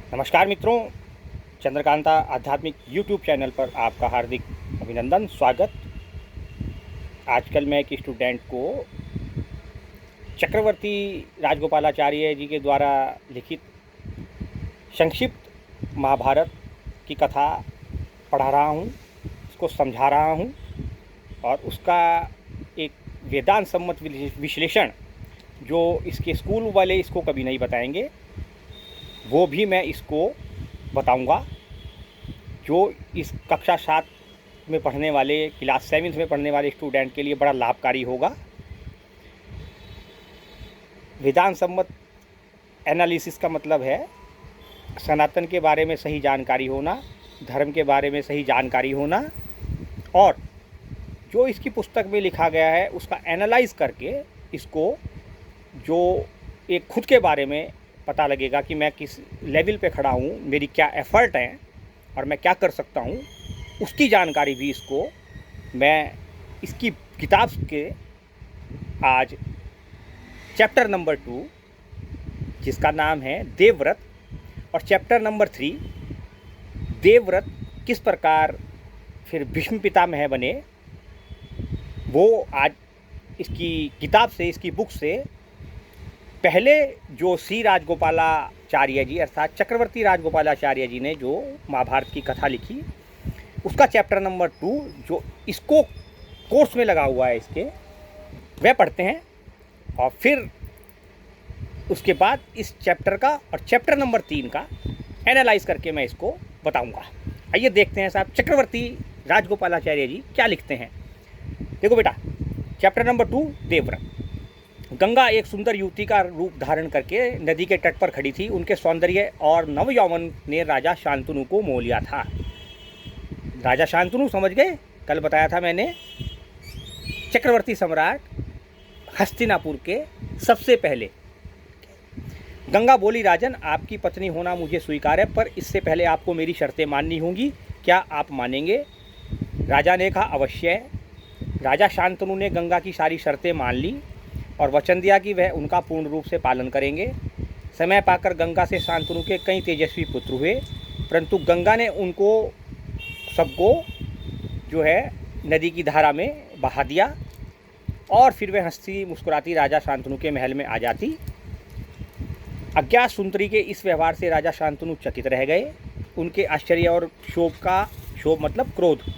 नमस्कार मित्रों, चंद्रकांता आध्यात्मिक यूट्यूब चैनल पर आपका हार्दिक अभिनंदन, स्वागत। आजकल मैं एक स्टूडेंट को चक्रवर्ती राजगोपालाचार्य जी के द्वारा लिखित संक्षिप्त महाभारत की कथा पढ़ा रहा हूँ, उसको समझा रहा हूँ और उसका एक वेदांत सम्मत विश्लेषण जो इसके स्कूल वाले इसको कभी नहीं बताएंगे, वो भी मैं इसको बताऊंगा, जो इस कक्षा 7 में पढ़ने वाले, क्लास 7 में पढ़ने वाले स्टूडेंट के लिए बड़ा लाभकारी होगा। वेदांत सम्मत एनालिसिस का मतलब है सनातन के बारे में सही जानकारी होना, धर्म के बारे में सही जानकारी होना और जो इसकी पुस्तक में लिखा गया है उसका एनालाइज करके इसको जो एक खुद के बारे में पता लगेगा कि मैं किस लेवल पे खड़ा हूँ, मेरी क्या एफ़र्ट हैं और मैं क्या कर सकता हूँ, उसकी जानकारी भी इसको मैं इसकी किताब के आज चैप्टर नंबर 2 जिसका नाम है देवव्रत और चैप्टर नंबर 3 देवव्रत किस प्रकार फिर भीष्म पितामह बने, वो आज इसकी किताब से, इसकी बुक से पहले जो श्री राजगोपालाचार्य जी अर्थात चक्रवर्ती राजगोपालाचार्य जी ने जो महाभारत की कथा लिखी उसका चैप्टर नंबर 2 जो इसको कोर्स में लगा हुआ है इसके, वह पढ़ते हैं और फिर उसके बाद इस चैप्टर का और चैप्टर नंबर 3 का एनालाइज करके मैं इसको बताऊंगा। आइए देखते हैं साहब चक्रवर्ती राजगोपालाचार्य जी क्या लिखते हैं। देखो बेटा, चैप्टर नंबर 2 देवव्रत। गंगा एक सुंदर युवती का रूप धारण करके नदी के तट पर खड़ी थी। उनके सौंदर्य और नव यौवन ने राजा शांतनु को मोह लिया था। राजा शांतनु समझ गए, कल बताया था मैंने, चक्रवर्ती सम्राट हस्तिनापुर के सबसे पहले। गंगा बोली, राजन आपकी पत्नी होना मुझे स्वीकार है, पर इससे पहले आपको मेरी शर्तें माननी होंगी। क्या आप मानेंगे? राजा ने कहा, अवश्य। राजा शांतनु ने गंगा की सारी शर्तें मान ली और वचन दिया कि वह उनका पूर्ण रूप से पालन करेंगे। समय पाकर गंगा से शांतनु के कई तेजस्वी पुत्र हुए, परंतु गंगा ने उनको सबको जो है नदी की धारा में बहा दिया और फिर वह हंसती मुस्कुराती राजा शांतनु के महल में आ जाती। अज्ञात सुंदरी के इस व्यवहार से राजा शांतनु चकित रह गए। उनके आश्चर्य और शोभ मतलब क्रोध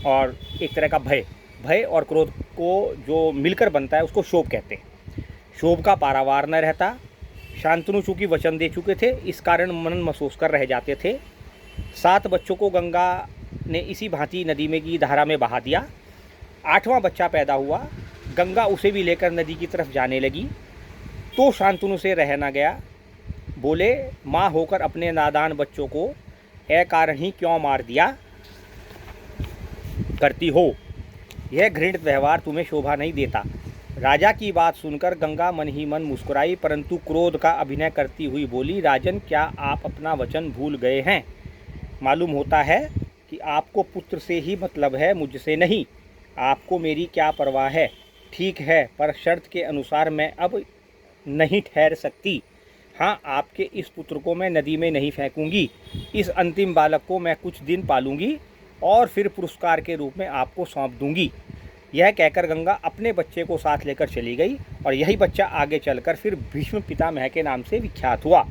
और एक तरह का भय और क्रोध को जो मिलकर बनता है उसको शोभ कहते हैं। शोभ का पारावार न रहता। शांतनु चूँकि वचन दे चुके थे, इस कारण मन महसूस कर रह जाते थे। 7 बच्चों को गंगा ने इसी भांति नदी में की धारा में बहा दिया। 8वां बच्चा पैदा हुआ। गंगा उसे भी लेकर नदी की तरफ जाने लगी तो शांतनु से रह न गया। बोले, माँ होकर अपने नादान बच्चों को अकारण ही क्यों मार दिया करती हो? यह घृणित व्यवहार तुम्हें शोभा नहीं देता। राजा की बात सुनकर गंगा मन ही मन मुस्कुराई, परंतु क्रोध का अभिनय करती हुई बोली, राजन क्या आप अपना वचन भूल गए हैं? मालूम होता है कि आपको पुत्र से ही मतलब है, मुझसे नहीं। आपको मेरी क्या परवाह है? ठीक है, पर शर्त के अनुसार मैं अब नहीं ठहर सकती। हाँ, आपके इस पुत्र को मैं नदी में नहीं फेंकूंगी। इस अंतिम बालक को मैं कुछ दिन पालूंगी और फिर पुरस्कार के रूप में आपको सौंप दूंगी। यह कहकर गंगा अपने बच्चे को साथ लेकर चली गई और यही बच्चा आगे चलकर फिर भीष्म पितामह के नाम से विख्यात हुआ।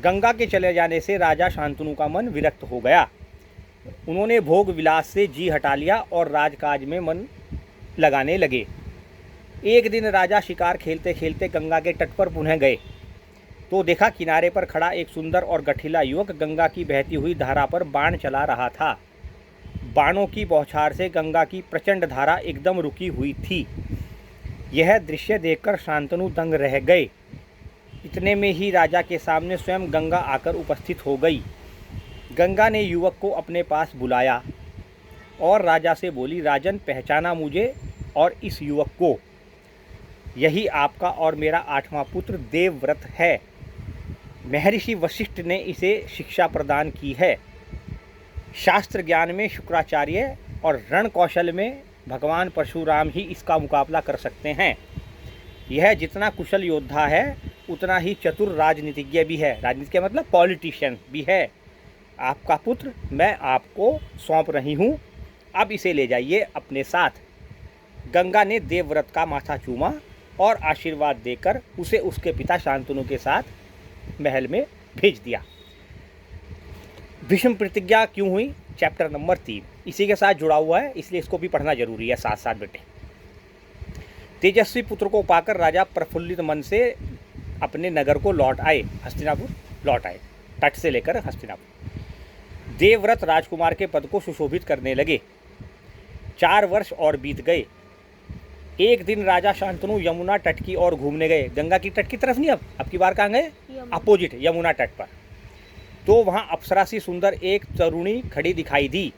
गंगा के चले जाने से राजा शांतनु का मन विरक्त हो गया। उन्होंने भोग विलास से जी हटा लिया और राजकाज में मन लगाने लगे। एक दिन राजा शिकार खेलते खेलते गंगा के तट पर पुनः गए तो देखा किनारे पर खड़ा एक सुंदर और गठीला युवक गंगा की बहती हुई धारा पर बाण चला रहा था। बाणों की बौछार से गंगा की प्रचंड धारा एकदम रुकी हुई थी। यह दृश्य देखकर शांतनु दंग रह गए। इतने में ही राजा के सामने स्वयं गंगा आकर उपस्थित हो गई। गंगा ने युवक को अपने पास बुलाया और राजा से बोली, राजन पहचाना मुझे और इस युवक को? यही आपका और मेरा 8वां पुत्र देवव्रत है। महर्षि वशिष्ठ ने इसे शिक्षा प्रदान की है। शास्त्र ज्ञान में शुक्राचार्य और रण कौशल में भगवान परशुराम ही इसका मुकाबला कर सकते हैं। यह जितना कुशल योद्धा है उतना ही चतुर राजनीतिज्ञ भी है। राजनीति का मतलब पॉलिटिशियन भी है। आपका पुत्र मैं आपको सौंप रही हूँ, अब इसे ले जाइए अपने साथ। गंगा ने देवव्रत का माथा चूमा और आशीर्वाद देकर उसे उसके पिता शांतनु के साथ महल में भेज दिया। भीष्म प्रतिज्ञा क्यों हुई, चैप्टर नंबर 3 इसी के साथ जुड़ा हुआ है, इसलिए इसको भी पढ़ना जरूरी है साथ साथ बेटे। तेजस्वी पुत्र को पाकर राजा प्रफुल्लित मन से अपने नगर को लौट आए, हस्तिनापुर लौट आए, तट से लेकर हस्तिनापुर। देवव्रत राजकुमार के पद को सुशोभित करने लगे। 4 वर्ष और बीत गए। एक दिन राजा शांतनु यमुना तट की ओर घूमने गए। गंगा की तट की तरफ नहीं, अब की बार कहाँ गए, अपोजिट यमुना तट पर। तो वहाँ अप्सरा सी सुंदर एक तरुणी खड़ी दिखाई दी।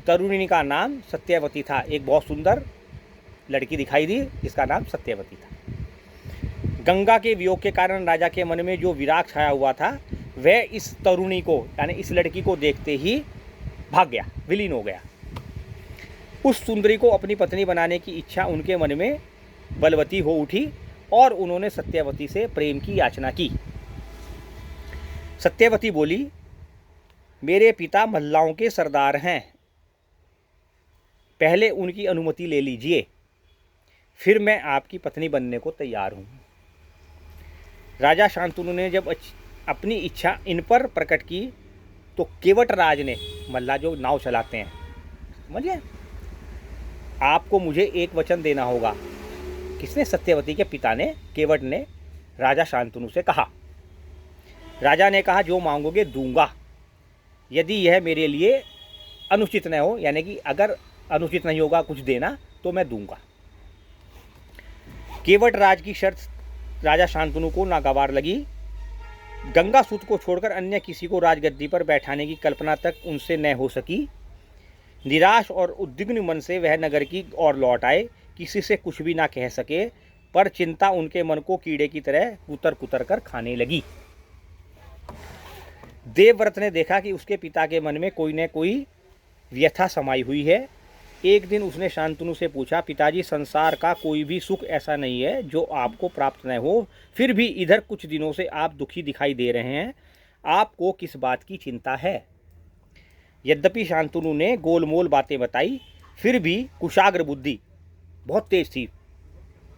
तरुणी का नाम सत्यवती था। एक बहुत सुंदर लड़की दिखाई दी जिसका नाम सत्यवती था। गंगा के वियोग के कारण राजा के मन में जो विराग छाया हुआ था वह इस तरुणी को यानी इस लड़की को देखते ही भाग गया, विलीन हो गया। उस सुंदरी को अपनी पत्नी बनाने की इच्छा उनके मन में बलवती हो उठी और उन्होंने सत्यवती से प्रेम की याचना की। सत्यवती बोली, मेरे पिता मल्लाओं के सरदार हैं, पहले उनकी अनुमति ले लीजिए, फिर मैं आपकी पत्नी बनने को तैयार हूँ। राजा शांतनु ने जब अपनी इच्छा इन पर प्रकट की तो केवट राज ने, मल्ला जो नाव चलाते हैं, समझिए, आपको मुझे एक वचन देना होगा। किसने, सत्यवती के पिता ने, केवट ने राजा शांतनु से कहा। राजा ने कहा, जो मांगोगे दूंगा, यदि यह मेरे लिए अनुचित न हो, यानी कि अगर अनुचित नहीं होगा कुछ देना तो मैं दूंगा। केवट राज की शर्त राजा शांतनु को नागवार लगी। गंगा सूत को छोड़कर अन्य किसी को राजगद्दी पर बैठाने की कल्पना तक उनसे न हो सकी। निराश और उद्विग्न मन से वह नगर की ओर लौट आए। किसी से कुछ भी ना कह सके, पर चिंता उनके मन को कीड़े की तरह कुतर कुतर कर खाने लगी। देवव्रत ने देखा कि उसके पिता के मन में कोई न कोई व्यथा समाई हुई है। एक दिन उसने शांतनु से पूछा, पिताजी, संसार का कोई भी सुख ऐसा नहीं है जो आपको प्राप्त न हो, फिर भी इधर कुछ दिनों से आप दुखी दिखाई दे रहे हैं, आपको किस बात की चिंता है? यद्यपि शांतनु ने गोलमोल बातें बताई, फिर भी कुशाग्र बुद्धि, बहुत तेज थी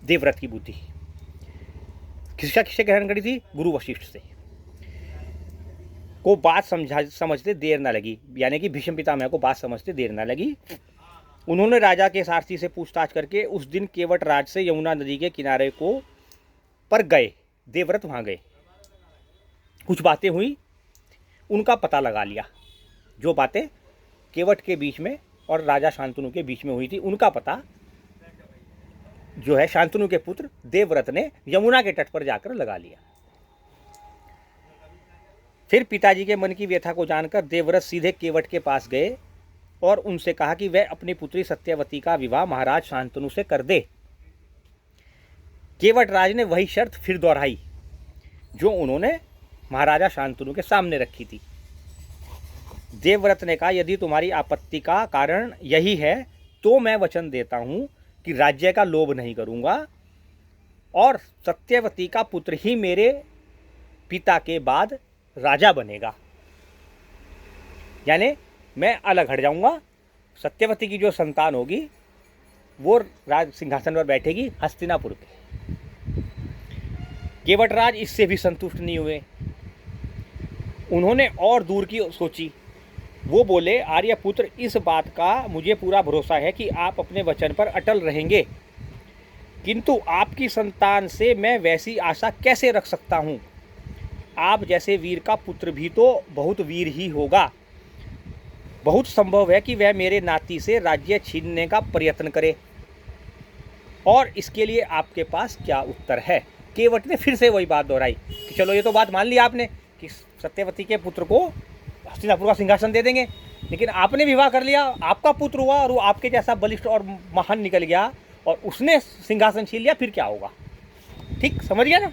देवव्रत की बुद्धि। किससे ग्रहण करी थी? गुरु वशिष्ठ से। को बात समझते देर न लगी, यानी कि भीष्म पितामह को बात समझते देर न लगी। उन्होंने राजा के सारथी से पूछताछ करके उस दिन केवट राज से यमुना नदी के किनारे को पर गए। देवव्रत वहाँ गए, कुछ बातें हुई, उनका पता लगा लिया। जो बातें केवट के बीच में और राजा शांतनु के बीच में हुई थी, उनका पता जो है शांतनु के पुत्र देवव्रत ने यमुना के तट पर जाकर लगा लिया। फिर पिताजी के मन की व्यथा को जानकर देवव्रत सीधे केवट के पास गए और उनसे कहा कि वह अपनी पुत्री सत्यवती का विवाह महाराज शांतनु से कर दे। केवट राज ने वही शर्त फिर दोहराई जो उन्होंने महाराजा शांतनु के सामने रखी थी। देवव्रत ने कहा, यदि तुम्हारी आपत्ति का कारण यही है तो मैं वचन देता हूं कि राज्य का लोभ नहीं करूंगा और सत्यवती का पुत्र ही मेरे पिता के बाद राजा बनेगा। यानी मैं अलग हट जाऊंगा, सत्यवती की जो संतान होगी वो राज सिंहासन पर बैठेगी हस्तिनापुर के। केवटराज इससे भी संतुष्ट नहीं हुए, उन्होंने और दूर की सोची। वो बोले, आर्यपुत्र, इस बात का मुझे पूरा भरोसा है कि आप अपने वचन पर अटल रहेंगे, किंतु आपकी संतान से मैं वैसी आशा कैसे रख सकता हूँ? आप जैसे वीर का पुत्र भी तो बहुत वीर ही होगा। बहुत संभव है कि वह मेरे नाती से राज्य छीनने का प्रयत्न करे, और इसके लिए आपके पास क्या उत्तर है? केवट ने फिर से वही बात दोहराई कि चलो ये तो बात मान ली आपने कि सत्यवती के पुत्र को हस्तिनापुर का सिंहासन दे देंगे, लेकिन आपने विवाह कर लिया, आपका पुत्र हुआ और वो आपके जैसा बलिष्ठ और महान निकल गया और उसने सिंहासन छीन लिया, फिर क्या होगा? ठीक समझ गया ना?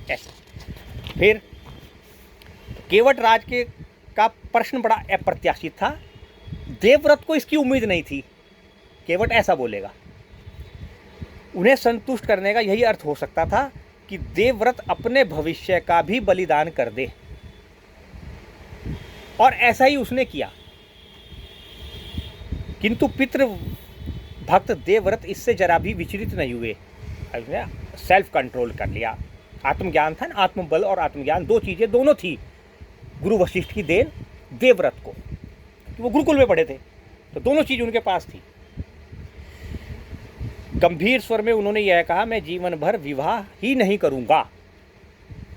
ऐसे फिर केवट राज के का प्रश्न बड़ा अप्रत्याशित था। देवव्रत को इसकी उम्मीद नहीं थी केवट ऐसा बोलेगा। उन्हें संतुष्ट करने का यही अर्थ हो सकता था कि देवव्रत अपने भविष्य का भी बलिदान कर दे, और ऐसा ही उसने किया। किंतु पितृ भक्त देवव्रत इससे जरा भी विचलित नहीं हुए, उसने सेल्फ कंट्रोल कर लिया। आत्मज्ञान था ना, आत्मबल और आत्मज्ञान दो चीजें दोनों थी गुरु वशिष्ठ की देन देवव्रत को, तो वो गुरुकुल में पढ़े थे, तो दोनों चीज उनके पास थी। गंभीर स्वर में उन्होंने यह कहा, मैं जीवन भर विवाह ही नहीं करूंगा।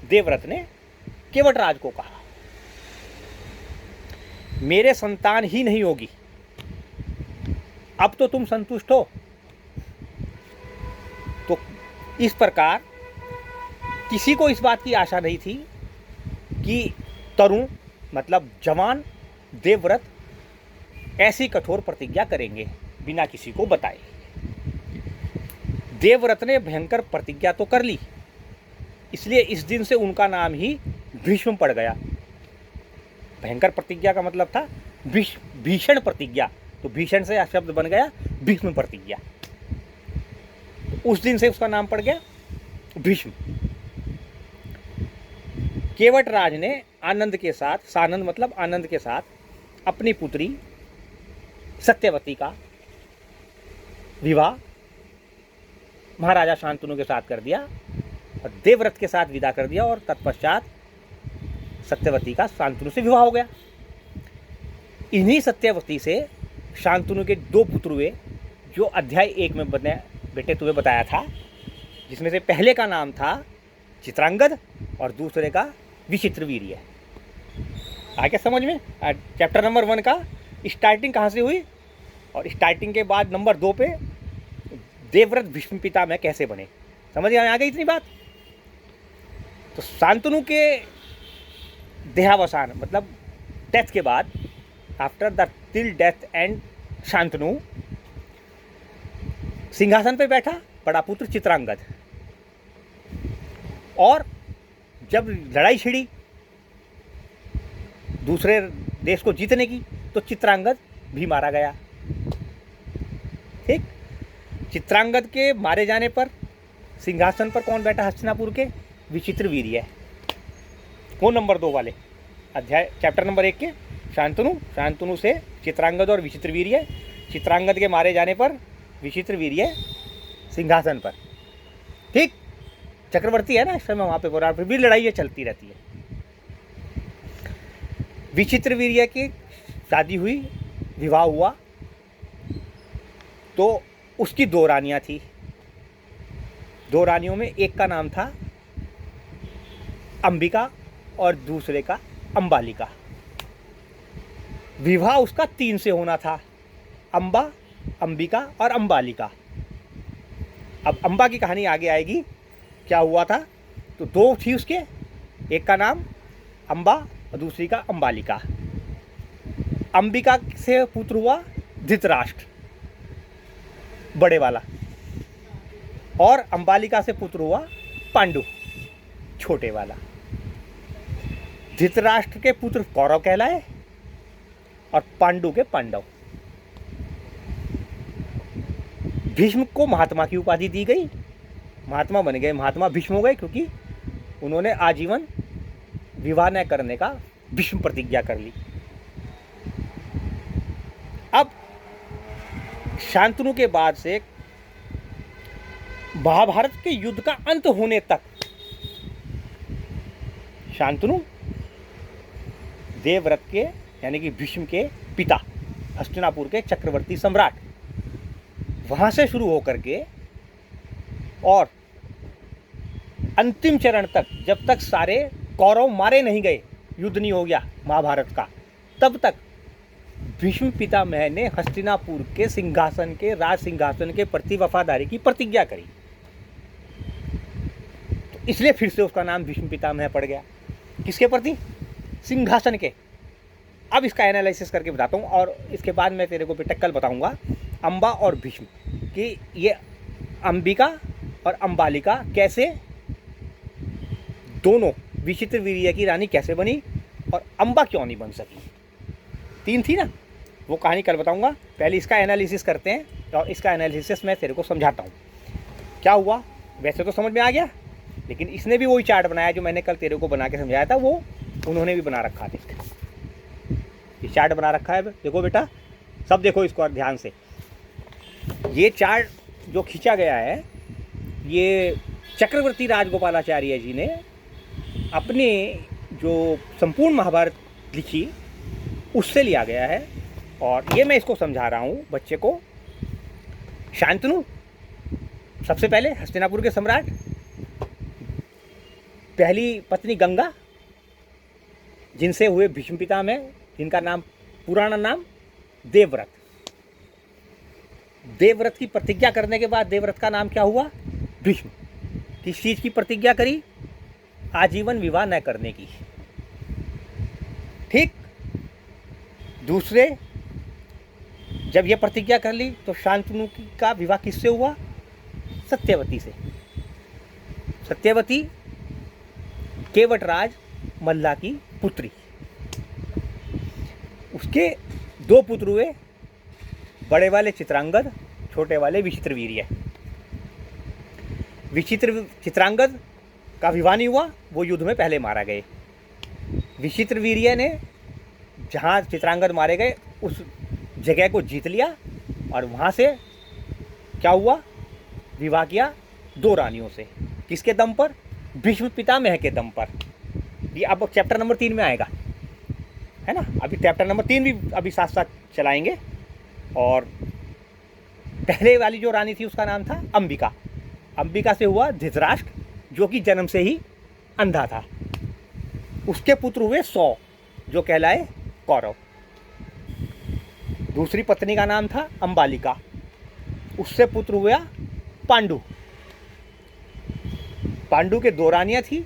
देवव्रत ने केवटराज को कहा, मेरे संतान ही नहीं होगी, अब तो तुम संतुष्ट हो। तो इस प्रकार किसी को इस बात की आशा नहीं थी कि तरुण मतलब जवान देवव्रत ऐसी कठोर प्रतिज्ञा करेंगे बिना किसी को बताए। देवव्रत ने भयंकर प्रतिज्ञा तो कर ली, इसलिए इस दिन से उनका नाम ही भीष्म पड़ गया। भयंकर प्रतिज्ञा का मतलब था भीषण प्रतिज्ञा, तो भीषण से शब्द बन गया भीष्म प्रतिज्ञा। उस दिन से उसका नाम पड़ गया भीष्म। केवटराज ने आनंद के साथ, सानंद मतलब आनंद के साथ, अपनी पुत्री सत्यवती का विवाह महाराजा शांतनु के साथ कर दिया और देवव्रत के साथ विदा कर दिया, और तत्पश्चात सत्यवती का शांतनु से विवाह हो गया। इन्हीं सत्यवती से शांतनु के दो पुत्र हुए, जो अध्याय 1 में बेटे तुम्हें बताया था, जिसमें से पहले का नाम था चित्रांगद और दूसरे का विचित्रवीर्य। आ क्या समझ में? चैप्टर नंबर 1 का स्टार्टिंग कहाँ से हुई, और स्टार्टिंग के बाद नंबर 2 पे देवव्रत भीष्म पितामह कैसे बने। समझ में आ गई इतनी बात? तो शांतनु के देहावसान मतलब डेथ के बाद, after the till death and Shantanu, सिंहासन पे बैठा बड़ा पुत्र चित्रांगद, और जब लड़ाई छिड़ी दूसरे देश को जीतने की, तो चित्रांगद भी मारा गया। ठीक, चित्रांगद के मारे जाने पर सिंहासन पर कौन बैठा हस्तिनापुर के? विचित्रवीर्य। वो नंबर 2 वाले अध्याय चैप्टर नंबर 1 के शांतनु से चित्रांगद और विचित्रवीर्य। चित्रांगद के मारे जाने पर विचित्रवीर्य सिंहासन पर। ठीक, चक्रवर्ती है ना इस समय वहाँ पे, और फिर भी लड़ाइयाँ चलती रहती है। विचित्रवीर्य की शादी हुई, विवाह हुआ, तो उसकी 2 रानियाँ थी। 2 रानियों में एक का नाम था अंबिका और दूसरे का अंबालिका। विवाह उसका 3 से होना था, अंबा, अंबिका और अंबालिका। अब अंबा की कहानी आगे आएगी, क्या हुआ था। तो 2 थी उसके, एक का नाम अंबा और दूसरी का अंबालिका। अंबिका से पुत्र हुआ धृतराष्ट्र बड़े वाला, और अंबालिका से पुत्र हुआ पांडु छोटे वाला। धृतराष्ट्र के पुत्र कौरव कहलाए और पांडु के पांडव। भीष्म को महात्मा की उपाधि दी गई, महात्मा बन गए, महात्मा भीष्म हो गए, क्योंकि उन्होंने आजीवन विवाह न करने का भीष्म प्रतिज्ञा कर ली। अब शांतनु के बाद से महाभारत के युद्ध का अंत होने तक शांतनु देवव्रत के यानी कि भीष्म के पिता, हस्तिनापुर के चक्रवर्ती सम्राट, वहां से शुरू होकर के और अंतिम चरण तक, जब तक सारे कौरव मारे नहीं गए, युद्ध नहीं हो गया महाभारत का, तब तक भीष्म पितामह ने हस्तिनापुर के सिंहासन के, राज सिंहासन के प्रति वफादारी की प्रतिज्ञा करी। तो इसलिए फिर से उसका नाम भीष्म पितामह पड़ गया। किसके प्रति? सिंहासन के। अब इसका एनालिसिस करके बताता हूँ, और इसके बाद मैं तेरे को पिटक्कल बताऊंगा अंबा और भीष्म कि ये अंबिका और अंबालिका कैसे दोनों विचित्रवीर्य की रानी कैसे बनी, और अंबा क्यों नहीं बन सकी। 3 थी ना, वो कहानी कल बताऊंगा। पहले इसका एनालिसिस करते हैं, और इसका एनालिसिस मैं तेरे को समझाता हूँ क्या हुआ। वैसे तो समझ में आ गया, लेकिन इसने भी वही चार्ट बनाया जो मैंने कल तेरे को बना के समझाया था, वो उन्होंने भी बना रखा था। ये चार्ट बना रखा है, देखो बेटा, सब देखो इसको ध्यान से। ये चार्ट जो खींचा गया है, ये चक्रवर्ती राजगोपालाचार्य जी ने अपने जो संपूर्ण महाभारत लिखी उससे लिया गया है। और ये मैं इसको समझा रहा हूँ बच्चे को। शांतनु सबसे पहले हस्तिनापुर के सम्राट, पहली पत्नी गंगा, जिनसे हुए भीष्म पितामह, जिनका नाम पुराना नाम देवव्रत। देवव्रत की प्रतिज्ञा करने के बाद देवव्रत का नाम क्या हुआ? भीष्म। किस चीज की प्रतिज्ञा करी? आजीवन विवाह न करने की। ठीक। दूसरे, जब यह प्रतिज्ञा कर ली तो शांतनु का विवाह किससे हुआ? सत्यवती से। सत्यवती केवटराज मल्ला की पुत्री। उसके दो पुत्र हुए, बड़े वाले चित्रांगद, छोटे वाले विचित्रवीर्य। चित्रांगद का विवाह नहीं हुआ, वो युद्ध में पहले मारा गए। विचित्रवीर्य ने जहाँ चित्रांगद मारे गए उस जगह को जीत लिया और वहाँ से क्या हुआ? विवाह किया दो रानियों से। किसके दम पर? भीष्म पितामह के दम पर। ये अब चैप्टर नंबर 3 में आएगा, है ना। अभी चैप्टर नंबर 3 भी अभी साथ साथ चलाएंगे। और पहले वाली जो रानी थी उसका नाम था अंबिका। अंबिका से हुआ धृतराष्ट्र, जो कि जन्म से ही अंधा था। उसके पुत्र हुए 100, जो कहलाए कौरव। दूसरी पत्नी का नाम था अंबालिका, उससे पुत्र हुआ पांडु। पांडु के दो रानियां थी,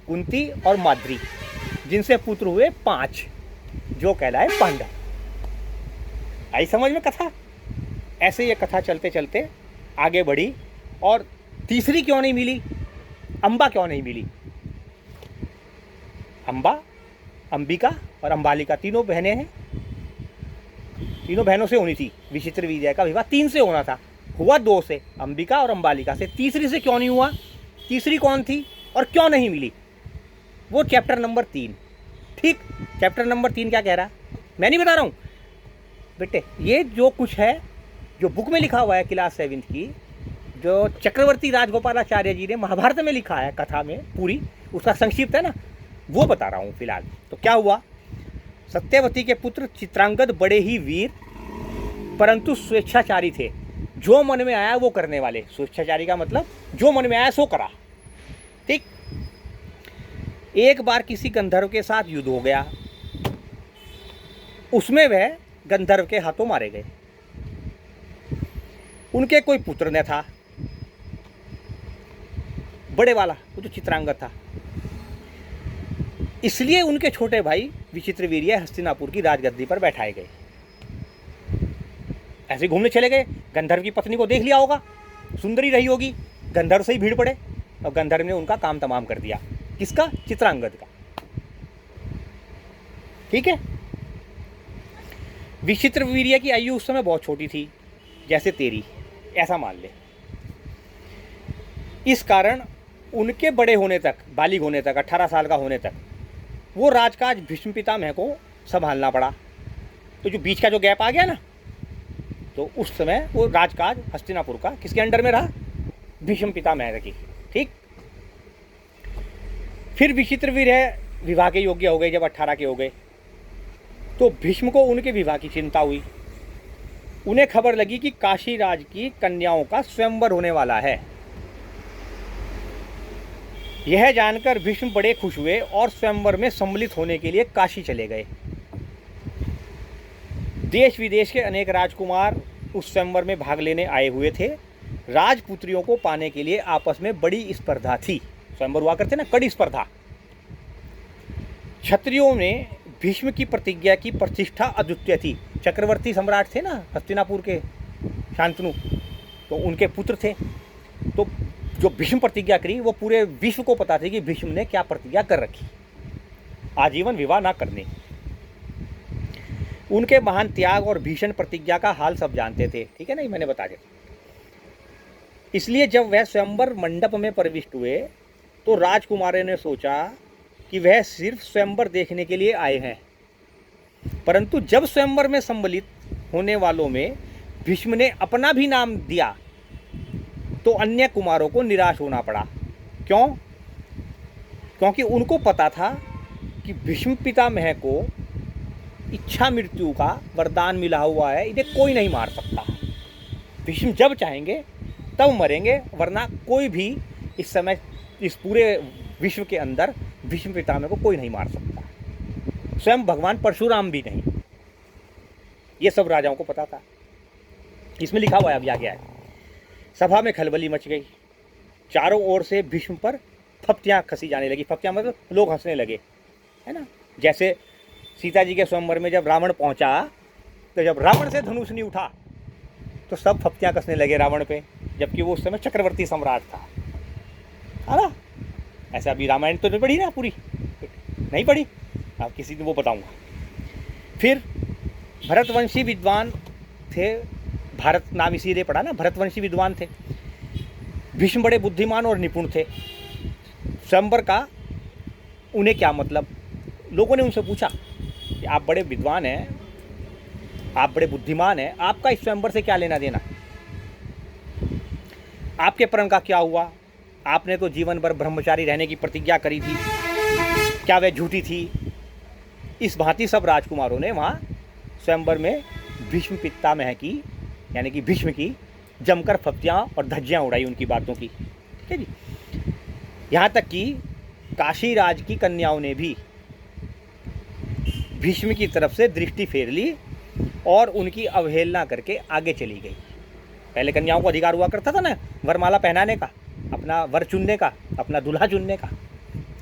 कुंती और माद्री, जिनसे पुत्र हुए 5, जो कहलाए पांडव। आई समझ में कथा? ऐसे ये कथा चलते चलते आगे बढ़ी। और तीसरी क्यों नहीं मिली? अंबा क्यों नहीं मिली? अंबा, अंबिका और अंबालिका तीनों बहनें हैं। तीनों बहनों से होनी थी। विचित्रवीर्य का विवाह 3 से होना था, हुआ 2 से, अंबिका और अंबालिका से। तीसरी से क्यों नहीं हुआ? तीसरी कौन थी और क्यों नहीं मिली? वो चैप्टर नंबर 3। ठीक। चैप्टर नंबर 3 क्या कह रहा? मैं नहीं बता रहा हूँ बेटे, ये जो कुछ है, जो बुक में लिखा हुआ है क्लास 7 की, जो चक्रवर्ती राजगोपालाचार्य जी ने महाभारत में लिखा है कथा में पूरी, उसका संक्षिप्त है ना, वो बता रहा हूँ फिलहाल। तो क्या हुआ? सत्यवती के पुत्र चित्रांगद बड़े ही वीर परंतु स्वेच्छाचारी थे। जो मन में आया वो करने वाले। स्वेच्छाचारी का मतलब जो मन में आया सो करा। ठीक। एक बार किसी गंधर्व के साथ युद्ध हो गया, उसमें वह गंधर्व के हाथों मारे गए। उनके कोई पुत्र न था, बड़े वाला वो तो चित्रांगद था। इसलिए उनके छोटे भाई विचित्रवीर्य हस्तिनापुर की राजगद्दी पर बैठाए गए। ऐसे घूमने चले गए, गंधर्व की पत्नी को देख लिया होगा, सुंदरी रही होगी, गंधर्व से ही भीड़ पड़े और गंधर्व ने उनका काम तमाम कर दिया। किसका? चित्रांगद का। ठीक है। विचित्रवीर्य की आयु उस समय बहुत छोटी थी, जैसे तेरी, ऐसा मान ले। इस कारण उनके बड़े होने तक, बालिग होने तक, 18 साल का होने तक, वो राजकाज भीष्म पितामह को संभालना पड़ा। तो जो बीच का जो गैप आ गया ना, तो उस समय वो राजकाज हस्तिनापुर का किसके अंडर में रहा? भीष्म पितामह की। ठीक। फिर विचित्रवीर्य विवाह के योग्य हो गए। जब 18 के हो गए तो भीष्म को उनके विवाह की चिंता हुई। उन्हें खबर लगी कि काशी राज की कन्याओं का स्वयंवर होने वाला है। यह जानकर भीष्म बड़े खुश हुए और स्वयंवर में सम्मिलित होने के लिए काशी चले गए। देश विदेश के अनेक राजकुमार उस स्वयंवर में भाग लेने आए हुए थे। राजपुत्रियों को पाने के लिए आपस में बड़ी स्पर्धा थी। स्वयंवर हुआ करते ना, कड़ी स्पर्धा। क्षत्रियों में भीष्म की प्रतिज्ञा की प्रतिष्ठा अद्वितीय थी। चक्रवर्ती सम्राट थे ना हस्तिनापुर के, शांतनु, तो उनके पुत्र थे। तो जो भीष्म प्रतिज्ञा करी वो पूरे विश्व को पता थी कि भीष्म ने क्या प्रतिज्ञा कर रखी, आजीवन विवाह ना करने। उनके महान त्याग और भीषण प्रतिज्ञा का हाल सब जानते थे। ठीक है ना, ये मैंने बता दिया। इसलिए जब वह स्वयंवर मंडप में प्रविष्ट हुए तो राजकुमारों ने सोचा कि वह सिर्फ स्वयंवर देखने के लिए आए हैं, परंतु जब स्वयंवर में सम्मिलित होने वालों में भीष्म ने अपना भी नाम दिया तो अन्य कुमारों को निराश होना पड़ा। क्यों? क्योंकि उनको पता था कि भीष्म पितामह को इच्छा मृत्यु का वरदान मिला हुआ है, इन्हें कोई नहीं मार सकता। भीष्म जब चाहेंगे तब मरेंगे, वरना कोई भी इस समय इस पूरे विश्व के अंदर भीष्म पितामह को कोई नहीं मार सकता, स्वयं भगवान परशुराम भी नहीं। ये सब राजाओं को पता था। इसमें लिखा हुआ है, अभी आ गया है। सभा में खलबली मच गई। चारों ओर से भीष्म पर फप्तियाँ खसी जाने लगी। फप्तियाँ मतलब लोग हंसने लगे, है ना। जैसे सीता जी के स्वयंवर में जब रावण पहुंचा तो जब रावण से धनुष नहीं उठा तो सब फप्तियाँ कसने लगे रावण पे, जबकि वो उस समय चक्रवर्ती सम्राट था, है ना। ऐसा अभी रामायण तो नहीं पढ़ी ना पूरी, नहीं पढ़ी, आप किसी दिन वो बताऊंगा। फिर भरतवंशी विद्वान थे, भारत नाम इसीलिए पढ़ा ना, भरतवंशी विद्वान थे। भीष्म बड़े बुद्धिमान और निपुण थे। स्वयंवर का उन्हें क्या मतलब? लोगों ने उनसे पूछा कि आप बड़े विद्वान हैं, आप बड़े बुद्धिमान हैं, आपका इस स्वयंवर से क्या लेना देना? आपके प्रण का क्या हुआ? आपने तो जीवन भर ब्रह्मचारी रहने की प्रतिज्ञा करी थी, क्या वह झूठी थी? इस भांति सब राजकुमारों ने वहाँ स्वयंवर में भीष्म पितामह की, यानी कि भीष्म की जमकर फप्तियाँ और धज्जियाँ उड़ाई उनकी बातों की, ठीक है जी। यहाँ तक कि काशी राज की कन्याओं ने भी भीष्म की तरफ से दृष्टि फेर ली और उनकी अवहेलना करके आगे चली गई। पहले कन्याओं को अधिकार हुआ करता था ना वरमाला पहनाने का, अपना वर चुनने का, अपना दूल्हा चुनने का,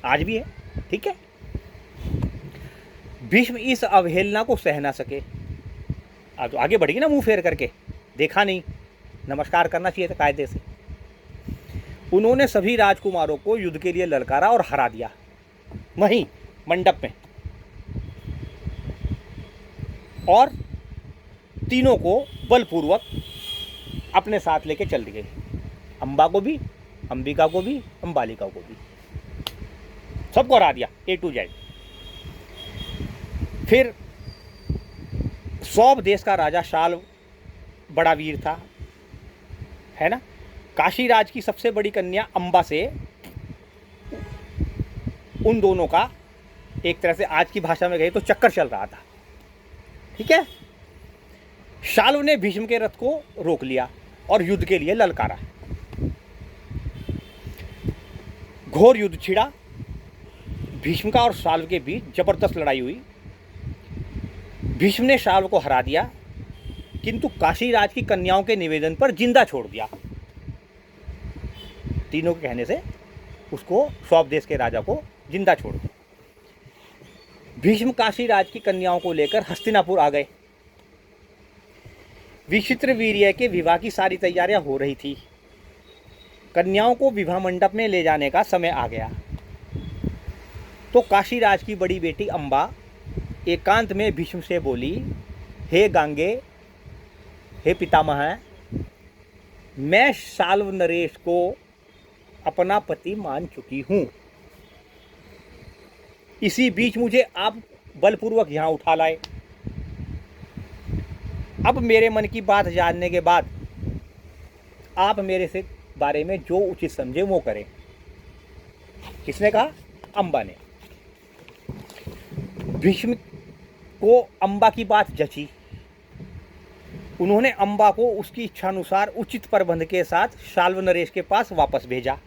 आज भी है, ठीक है। भीष्म इस अवहेलना को सह ना सके। तो आगे बढ़ी ना मुंह फेर करके, देखा नहीं, नमस्कार करना चाहिए था कायदे से। उन्होंने सभी राजकुमारों को युद्ध के लिए ललकारा और हरा दिया वहीं मंडप में, और तीनों को बलपूर्वक अपने साथ लेके चल गए। अंबा को भी, अंबिका को भी, अंबालिका को भी, सबको हरा दिया A to Z। फिर सौभ देश का राजा शाल्व बड़ा वीर था, है ना। काशी राज की सबसे बड़ी कन्या अंबा से उन दोनों का एक तरह से आज की भाषा में कहे तो चक्कर चल रहा था, ठीक है। शाल्व ने भीष्म के रथ को रोक लिया और युद्ध के लिए ललकारा। घोर युद्ध छिड़ा। भीष्म का और शाल्व के बीच जबरदस्त लड़ाई हुई। भीष्म ने शाल्व को हरा दिया, किंतु काशी राज की कन्याओं के निवेदन पर जिंदा छोड़ दिया। तीनों के कहने से उसको, सौभ देश के राजा को जिंदा छोड़ दिया। भीष्म काशी राज की कन्याओं को लेकर हस्तिनापुर आ गए। विचित्र वीर्य के विवाह की सारी तैयारियां हो रही थी। कन्याओं को विवाह मंडप में ले जाने का समय आ गया तो काशी राज की बड़ी बेटी अंबा एकांत में भीष्म से बोली, हे गांगे, हे पितामह, मैं शाल्व नरेश को अपना पति मान चुकी हूँ। इसी बीच मुझे आप बलपूर्वक यहाँ उठा लाए। अब मेरे मन की बात जानने के बाद आप मेरे से बारे में जो उचित समझे वो करें। किसने कहा? अंबा ने। भीष्म को अंबा की बात जची। उन्होंने अंबा को उसकी इच्छानुसार उचित प्रबंध के साथ शाल्व नरेश के पास वापस भेजा।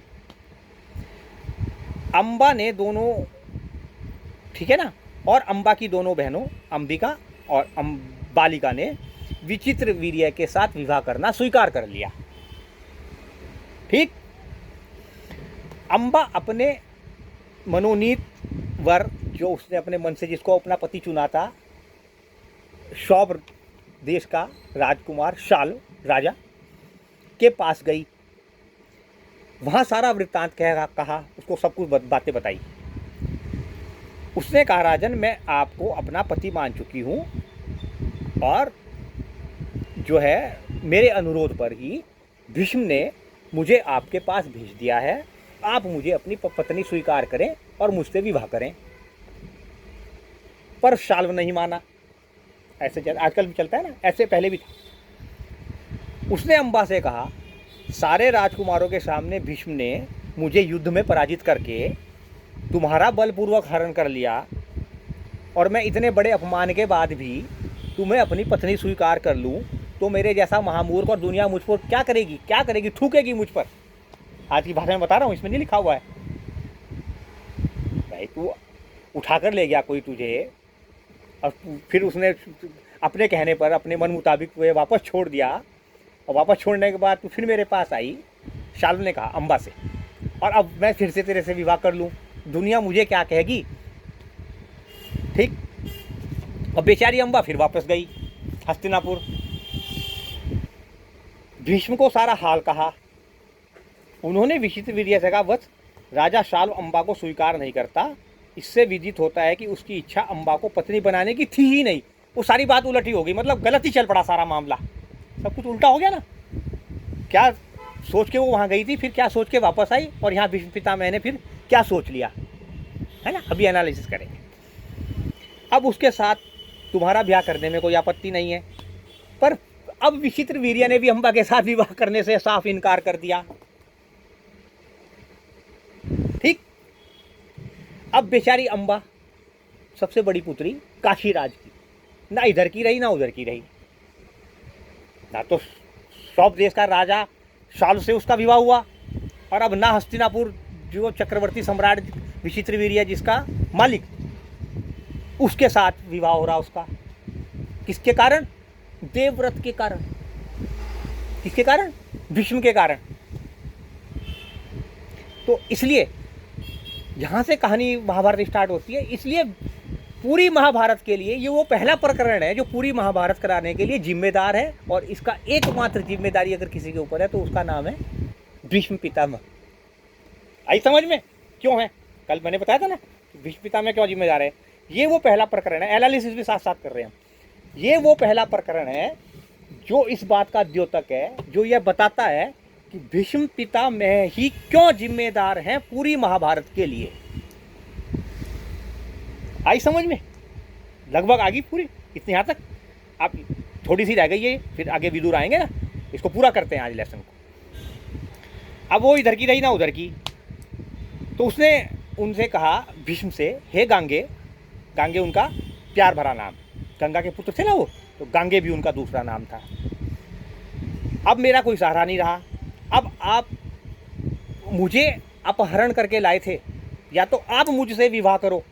अंबा ने दोनों, ठीक है ना, और अंबा की दोनों बहनों अंबिका और बालिका ने विचित्र वीर्य के साथ विवाह करना स्वीकार कर लिया। ठीक। अंबा अपने मनोनीत वर, जो उसने अपने मन से जिसको अपना पति चुना था, सौभ देश का राजकुमार शाल्व राजा के पास गई। वहाँ सारा वृत्तांत कहा, उसको सब कुछ बातें बताई। उसने कहा, राजन, मैं आपको अपना पति मान चुकी हूँ और जो है मेरे अनुरोध पर ही भीष्म ने मुझे आपके पास भेज दिया है आप मुझे अपनी पत्नी स्वीकार करें और मुझसे विवाह करें। पर शाल्व नहीं माना। ऐसे आजकल भी चलता है ना, ऐसे पहले भी था। उसने अम्बा से कहा, सारे राजकुमारों के सामने भीष्म ने मुझे युद्ध में पराजित करके तुम्हारा बलपूर्वक हरण कर लिया, और मैं इतने बड़े अपमान के बाद भी तुम्हें अपनी पत्नी स्वीकार कर लूँ तो मेरे जैसा महामूर्ख और दुनिया मुझ पर क्या करेगी, क्या करेगी, थूकेगी मुझ पर। आज की भाषा में बता रहा हूँ, इसमें नहीं लिखा हुआ है भाई। तू उठा कर ले गया कोई तुझे, और फिर उसने अपने कहने पर अपने मन मुताबिक तुझे वापस छोड़ दिया, और वापस छोड़ने के बाद तू फिर मेरे पास आई। शाल्व ने कहा अम्बा से, और अब मैं फिर से तेरे से विवाह कर लूँ, दुनिया मुझे क्या कहेगी। ठीक। और बेचारी अम्बा फिर वापस गई हस्तिनापुर। भीष्म को सारा हाल कहा। उन्होंने विचित्रवीर्य से कहा, वत्स, राजा शाल्व अम्बा को स्वीकार नहीं करता। इससे विदित होता है कि उसकी इच्छा अम्बा को पत्नी बनाने की थी ही नहीं। वो सारी बात उलटी हो गई, मतलब गलत ही चल पड़ा सारा मामला, सब कुछ उल्टा हो गया ना। क्या सोच के वो वहाँ गई थी, फिर क्या सोच के वापस आई, और यहाँ भीष्म पितामह ने फिर क्या सोच लिया, है ना। अभी एनालिसिस करेंगे। अब उसके साथ तुम्हारा ब्याह करने में कोई आपत्ति नहीं है, पर अब विचित्रवीर्य ने भी अम्बा के साथ विवाह करने से साफ इनकार कर दिया। ठीक। अब बेचारी अम्बा, सबसे बड़ी पुत्री काशीराज की, ना इधर की रही ना उधर की रही। ना तो सौंप देश का राजा शाल्व से उसका विवाह हुआ, और अब ना हस्तिनापुर जो चक्रवर्ती सम्राट विचित्रवीर्य जिसका मालिक, उसके साथ विवाह हो रहा उसका। किसके कारण? देवव्रत के कारण। किसके कारण? भीष्म के कारण। तो इसलिए यहाँ से कहानी महाभारत स्टार्ट होती है। इसलिए पूरी महाभारत के लिए ये वो पहला प्रकरण है जो पूरी महाभारत कराने के लिए जिम्मेदार है, और इसका एकमात्र जिम्मेदारी अगर किसी के ऊपर है तो उसका नाम है भीष्म पितामह। आई समझ में क्यों है? कल मैंने बताया था ना भीष्म पितामह क्यों जिम्मेदार है। ये वो पहला प्रकरण है, एनालिसिस भी साथ साथ कर रहे हैं हम। ये वो पहला प्रकरण है जो इस बात का द्योतक है, जो यह बताता है कि भीष्म पितामह ही क्यों जिम्मेदार हैं पूरी महाभारत के लिए। आई समझ में? लगभग आ गई पूरी इतने यहाँ तक। आप थोड़ी सी रह गई है, फिर आगे विदुर आएंगे ना, इसको पूरा करते हैं आज लेसन को। अब वो इधर की रही ना उधर की, तो उसने उनसे कहा भीष्म से, हे गांगे, गांगे उनका प्यार भरा नाम, गंगा के पुत्र थे ना वो, तो गांगे भी उनका दूसरा नाम था। अब मेरा कोई सहारा नहीं रहा, अब आप मुझे अपहरण करके लाए थे, या तो आप मुझसे विवाह करो।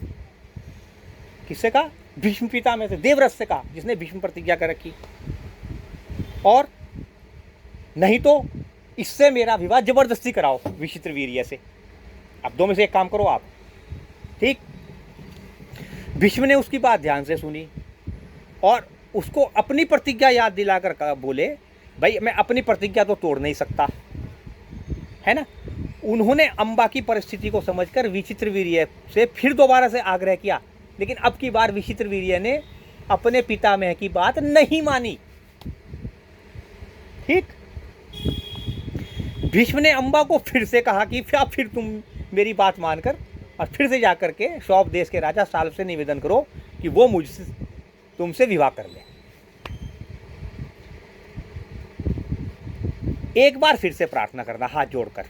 किससे कहा? भीष्म पितामह से, देवव्रत से कहा, जिसने भीष्म प्रतिज्ञा कर रखी, और नहीं तो इससे मेरा विवाह जबरदस्ती कराओ विचित्रवीर्य से। अब दो में से एक काम करो आप। ठीक। भीष्म ने उसकी बात ध्यान से सुनी और उसको अपनी प्रतिज्ञा याद दिलाकर बोले, भाई मैं अपनी प्रतिज्ञा तो तोड़ नहीं सकता, है ना। उन्होंने अम्बा की परिस्थिति को समझकर विचित्रवीर्य से फिर दोबारा से आग्रह किया, लेकिन अब की बार विचित्रवीर्य ने अपने पितामह की बात नहीं मानी। ठीक। भीष्म ने अम्बा को फिर से कहा कि फिर तुम मेरी बात मानकर और फिर से जाकर के सौंप देश के राजा शाल्व से निवेदन करो कि वो मुझसे तुमसे विवाह कर ले। एक बार फिर से प्रार्थना करना हाथ जोड़कर।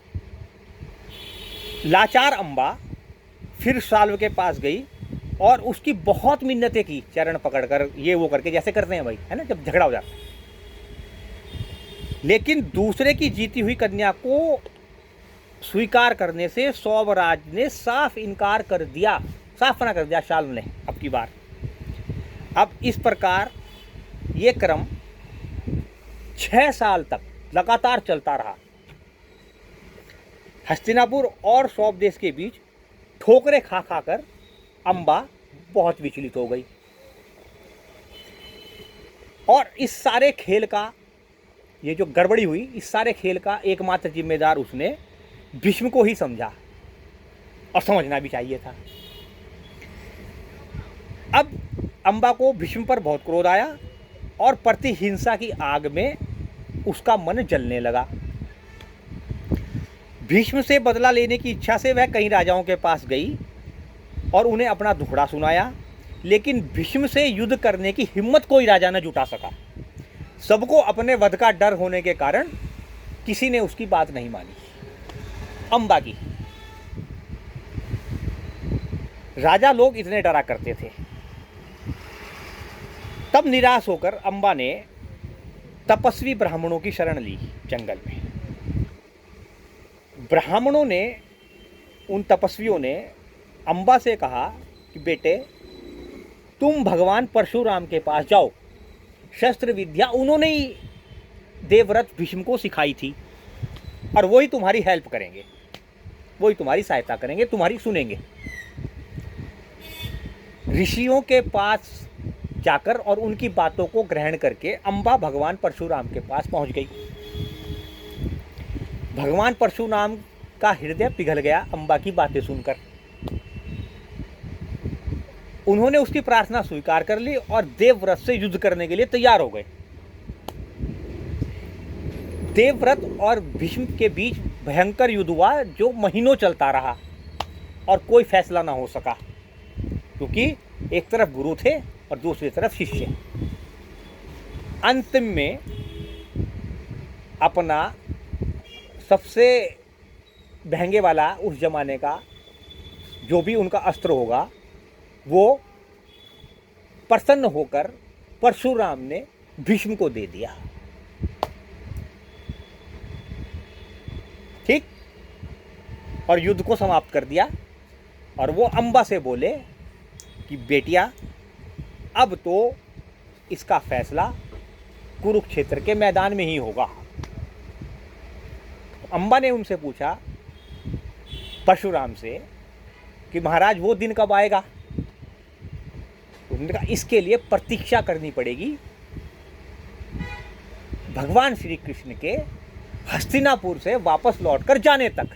लाचार अम्बा फिर शाल्व के पास गई और उसकी बहुत मिन्नतें की, चरण पकड़कर ये वो करके, जैसे करते हैं भाई, है ना, जब झगड़ा हो जाता है। लेकिन दूसरे की जीती हुई कन्या को स्वीकार करने से सौवराज ने साफ इनकार कर दिया, साफ मना कर दिया शाल्व ने अब की बार। अब इस प्रकार ये क्रम 6 साल तक लगातार चलता रहा। हस्तिनापुर और सौंप देश के बीच ठोकरें खा खाकर अम्बा बहुत विचलित हो गई, और इस सारे खेल का, ये जो गड़बड़ी हुई, इस सारे खेल का एकमात्र जिम्मेदार उसने भीष्म को ही समझा, और समझना भी चाहिए था। अब अम्बा को भीष्म पर बहुत क्रोध आया और प्रतिहिंसा की आग में उसका मन जलने लगा। भीष्म से बदला लेने की इच्छा से वह कई राजाओं के पास गई और उन्हें अपना दुखड़ा सुनाया, लेकिन भीष्म से युद्ध करने की हिम्मत कोई राजा न जुटा सका। सबको अपने वध का डर होने के कारण किसी ने उसकी बात नहीं मानी। अंबा की राजा लोग इतने डरा करते थे। तब निराश होकर अंबा ने तपस्वी ब्राह्मणों की शरण ली जंगल में। ब्राह्मणों ने, उन तपस्वियों ने अंबा से कहा कि बेटे तुम भगवान परशुराम के पास जाओ, शस्त्र विद्या उन्होंने ही देवव्रत भीष्म को सिखाई थी और वही तुम्हारी हेल्प करेंगे, वही तुम्हारी सहायता करेंगे, तुम्हारी सुनेंगे। ऋषियों के पास जाकर और उनकी बातों को ग्रहण करके अंबा भगवान परशुराम के पास पहुंच गई। भगवान परशुराम का हृदय पिघल गया अंबा की बातें सुनकर। उन्होंने उसकी प्रार्थना स्वीकार कर ली और देवव्रत से युद्ध करने के लिए तैयार हो गए। देवव्रत और भीष्म के बीच भयंकर युद्ध हुआ जो महीनों चलता रहा और कोई फैसला ना हो सका, क्योंकि एक तरफ गुरु थे और दूसरी तरफ शिष्य। अंत में अपना सबसे महंगे वाला उस जमाने का जो भी उनका अस्त्र होगा वो प्रसन्न होकर परशुराम ने भीष्म को दे दिया। ठीक, और युद्ध को समाप्त कर दिया। और वो अंबा से बोले कि बेटिया अब तो इसका फैसला कुरुक्षेत्र के मैदान में ही होगा। अंबा ने उनसे पूछा परशुराम से कि महाराज वो दिन कब आएगा? उन्होंने कहा इसके लिए प्रतीक्षा करनी पड़ेगी भगवान श्री कृष्ण के हस्तिनापुर से वापस लौटकर जाने तक।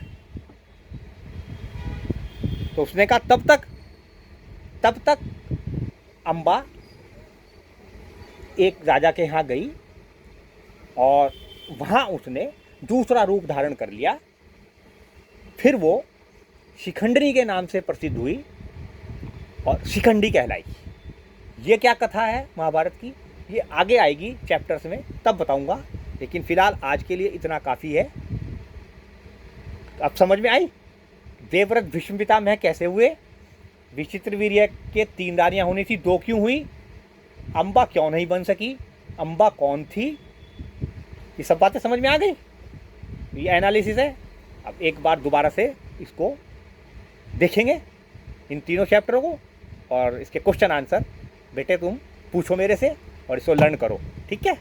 तो उसने कहा तब तक अंबा एक राजा के यहाँ गई और वहाँ उसने दूसरा रूप धारण कर लिया। फिर वो शिखंडी के नाम से प्रसिद्ध हुई और शिखंडी कहलाई। ये क्या कथा है महाभारत की, ये आगे आएगी चैप्टर्स में, तब बताऊंगा। लेकिन फिलहाल आज के लिए इतना काफ़ी है। अब समझ में आई देवव्रत भीष्म पितामह कैसे हुए, विचित्र वीर्य के 3 रानियाँ होनी थी, 2 क्यों हुई, अंबा क्यों नहीं बन सकी, अंबा कौन थी, ये सब बातें समझ में आ गई। ये एनालिसिस है। अब एक बार दोबारा से इसको देखेंगे इन तीनों चैप्टरों को और इसके क्वेश्चन आंसर बेटे तुम पूछो मेरे से और इसको लर्न करो, ठीक है।